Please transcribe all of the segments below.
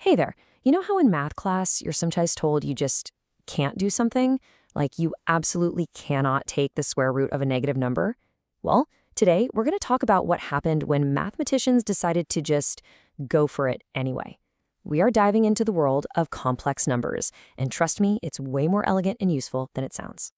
Hey there. You know how in math class you're sometimes told you just can't do something? Like you absolutely cannot take the square root of a negative number? Well, today we're going to talk about what happened when mathematicians decided to just go for it anyway. We are diving into the world of complex numbers, and trust me, it's way more elegant and useful than it sounds.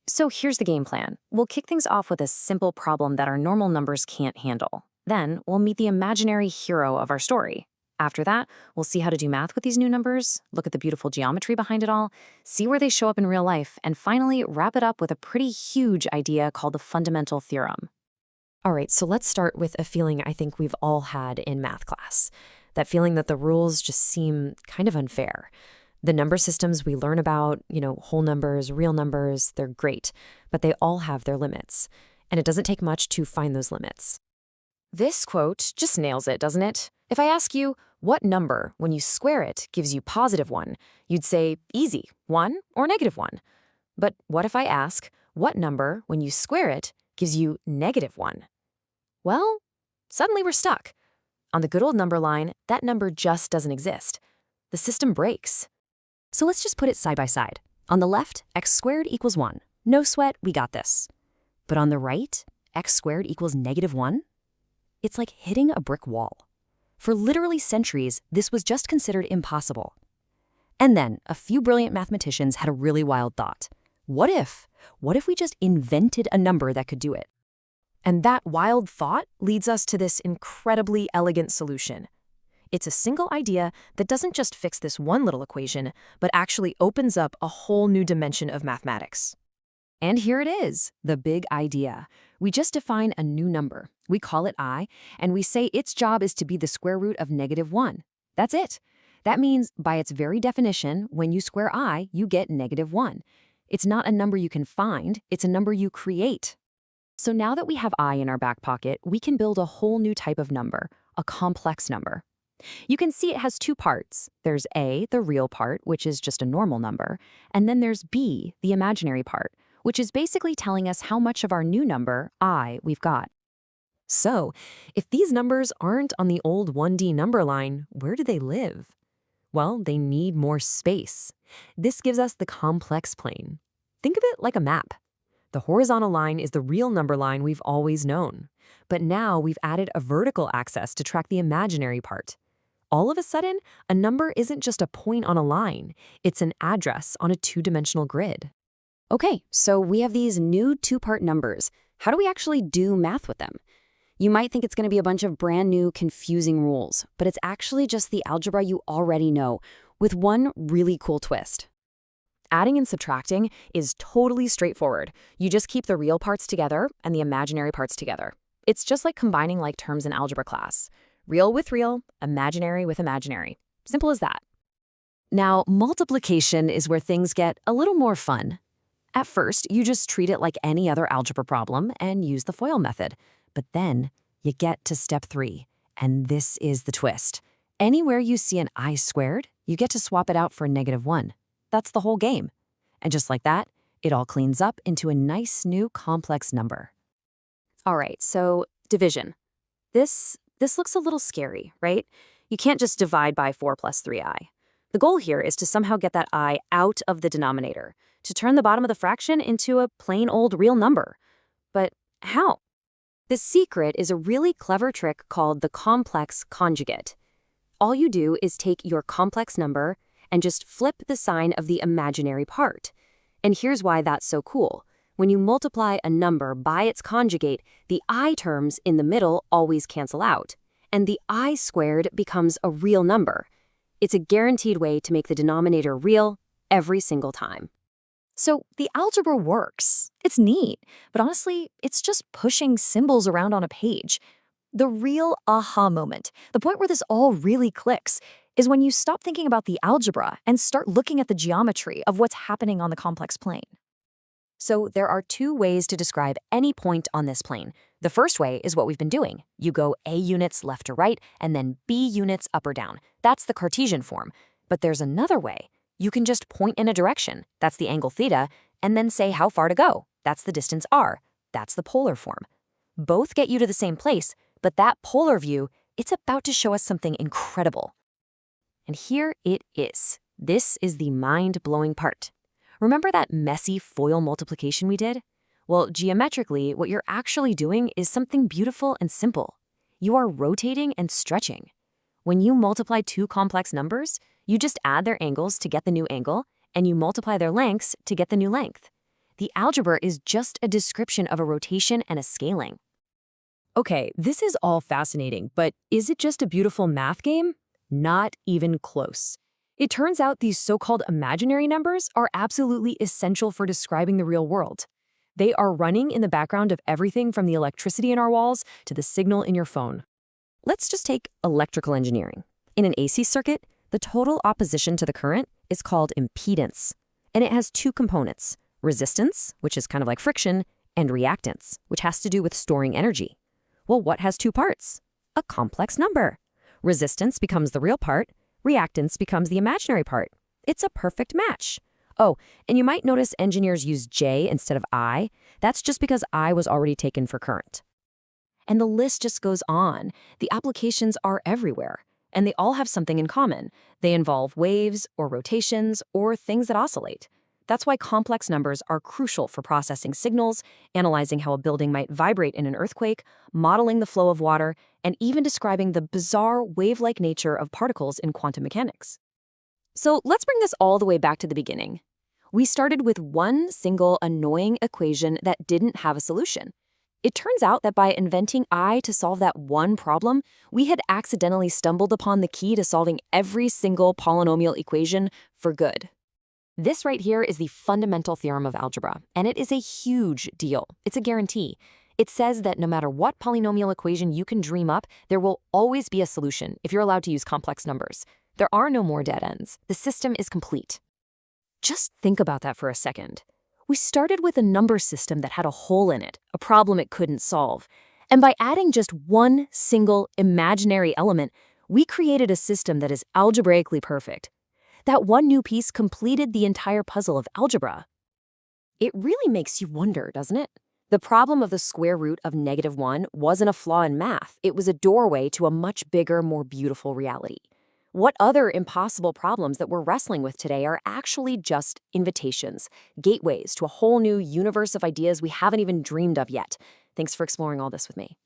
So here's the game plan. We'll kick things off with a simple problem that our normal numbers can't handle. Then we'll meet the imaginary hero of our story. After that, we'll see how to do math with these new numbers, look at the beautiful geometry behind it all, see where they show up in real life, and finally wrap it up with a pretty huge idea called the fundamental theorem. All right, so let's start with a feeling I think we've all had in math class. That feeling that the rules just seem kind of unfair. The number systems we learn about, whole numbers, real numbers, they're great, but they all have their limits. And it doesn't take much to find those limits. This quote just nails it, doesn't it? If I ask you, what number, when you square it, gives you +1, you'd say, easy, 1 or -1. But what if I ask, what number, when you square it, gives you -1? Well, suddenly we're stuck. On the good old number line, that number just doesn't exist. The system breaks. So let's just put it side by side. On the left, x squared equals 1. No sweat, we got this. But on the right, x squared equals -1? It's like hitting a brick wall. For literally centuries, this was just considered impossible. And then, a few brilliant mathematicians had a really wild thought. What if we just invented a number that could do it? And that wild thought leads us to this incredibly elegant solution. It's a single idea that doesn't just fix this one little equation, but actually opens up a whole new dimension of mathematics. And here it is, the big idea. We just define a new number. We call it I, and we say its job is to be the square root of -1. That's it. That means, by its very definition, when you square I, you get -1. It's not a number you can find, it's a number you create. So now that we have I in our back pocket, we can build a whole new type of number, a complex number. You can see it has two parts. There's A, the real part, which is just a normal number, and then there's B, the imaginary part, which is basically telling us how much of our new number, I, we've got. So, if these numbers aren't on the old 1D number line, where do they live? Well, they need more space. This gives us the complex plane. Think of it like a map. The horizontal line is the real number line we've always known. But now we've added a vertical axis to track the imaginary part. All of a sudden, a number isn't just a point on a line. It's an address on a two-dimensional grid. Okay, so we have these new two-part numbers. How do we actually do math with them? You might think it's going to be a bunch of brand new, confusing rules, but it's actually just the algebra you already know, with one really cool twist. Adding and subtracting is totally straightforward. You just keep the real parts together and the imaginary parts together. It's just like combining like terms in algebra class. Real with real, imaginary with imaginary. Simple as that. Now, multiplication is where things get a little more fun. At first, you just treat it like any other algebra problem and use the FOIL method. But then you get to step 3, and this is the twist. Anywhere you see an I squared, you get to swap it out for a -1. That's the whole game. And just like that, it all cleans up into a nice new complex number. All right, so division. This looks a little scary, right? You can't just divide by 4 plus 3i. The goal here is to somehow get that I out of the denominator, to turn the bottom of the fraction into a plain old real number. But how? The secret is a really clever trick called the complex conjugate. All you do is take your complex number and just flip the sign of the imaginary part. And here's why that's so cool. When you multiply a number by its conjugate, the I terms in the middle always cancel out, and the I squared becomes a real number. It's a guaranteed way to make the denominator real every single time. So the algebra works. It's neat, but honestly, it's just pushing symbols around on a page. The real aha moment, the point where this all really clicks, is when you stop thinking about the algebra and start looking at the geometry of what's happening on the complex plane. So there are two ways to describe any point on this plane. The first way is what we've been doing. You go A units left to right, and then B units up or down. That's the Cartesian form. But there's another way. You can just point in a direction. That's the angle theta, and then say how far to go. That's the distance r. That's the polar form. Both get you to the same place, but that polar view, it's about to show us something incredible. And here it is. This is the mind-blowing part. Remember that messy FOIL multiplication we did? Well, geometrically, what you're actually doing is something beautiful and simple. You are rotating and stretching. When you multiply two complex numbers, you just add their angles to get the new angle, and you multiply their lengths to get the new length. The algebra is just a description of a rotation and a scaling. Okay, this is all fascinating, but is it just a beautiful math game? Not even close. It turns out these so-called imaginary numbers are absolutely essential for describing the real world. They are running in the background of everything from the electricity in our walls to the signal in your phone. Let's just take electrical engineering. In an AC circuit, the total opposition to the current is called impedance, and it has two components: resistance, which is kind of like friction, and reactance, which has to do with storing energy. Well, what has two parts? A complex number. Resistance becomes the real part, reactance becomes the imaginary part. It's a perfect match. Oh, and you might notice engineers use J instead of I. That's just because I was already taken for current. And the list just goes on. The applications are everywhere, and they all have something in common. They involve waves or rotations or things that oscillate. That's why complex numbers are crucial for processing signals, analyzing how a building might vibrate in an earthquake, modeling the flow of water, and even describing the bizarre wave-like nature of particles in quantum mechanics. So let's bring this all the way back to the beginning. We started with one single annoying equation that didn't have a solution. It turns out that by inventing I to solve that one problem, we had accidentally stumbled upon the key to solving every single polynomial equation for good. This right here is the fundamental theorem of algebra, and it is a huge deal. It's a guarantee. It says that no matter what polynomial equation you can dream up, there will always be a solution if you're allowed to use complex numbers. There are no more dead ends. The system is complete. Just think about that for a second. We started with a number system that had a hole in it, a problem it couldn't solve. And by adding just one single imaginary element, we created a system that is algebraically perfect. That one new piece completed the entire puzzle of algebra. It really makes you wonder, doesn't it? The problem of the square root of -1 wasn't a flaw in math. It was a doorway to a much bigger, more beautiful reality. What other impossible problems that we're wrestling with today are actually just invitations, gateways to a whole new universe of ideas we haven't even dreamed of yet. Thanks for exploring all this with me.